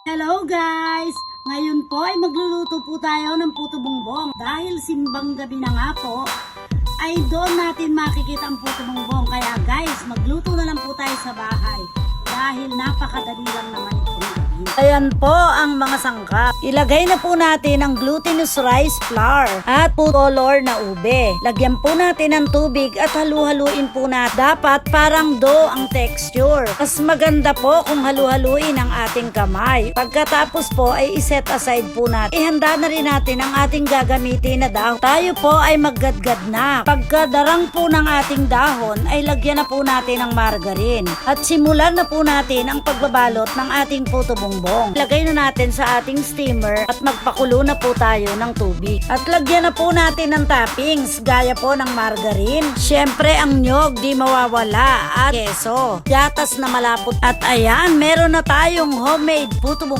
Hello guys! Ngayon po ay magluluto po tayo ng puto bongbong. Dahil simbang gabi na nga po, ay doon natin makikita ang puto bongbong. Kaya guys, magluto na lang po tayo sa bahay. Dahil napakadali lang naman ito gawin. Ayan po ang mga sangkap. Ilagay na po natin ang glutinous rice flour at food color na ube. Lagyan po natin ng tubig at halu-haluin po natin. Dapat parang dough ang texture. Mas maganda po kung halu-haluin ang ating kamay. Pagkatapos po ay iset aside po natin. Ihanda na rin natin ang ating gagamitin na dahon. Tayo po ay maggadgad na. Pagkadarang po ng ating dahon ay lagyan na po natin ng margarine. At simulan na po natin ang pagbabalot ng ating puto bongbong. Lagay na natin sa ating steamer at magpakulo na po tayo ng tubig. At lagyan na po natin ng toppings gaya po ng margarine. Syempre ang nyog di mawawala at keso. Gatas na malapot. At ayan, meron na tayong homemade puto bongbong.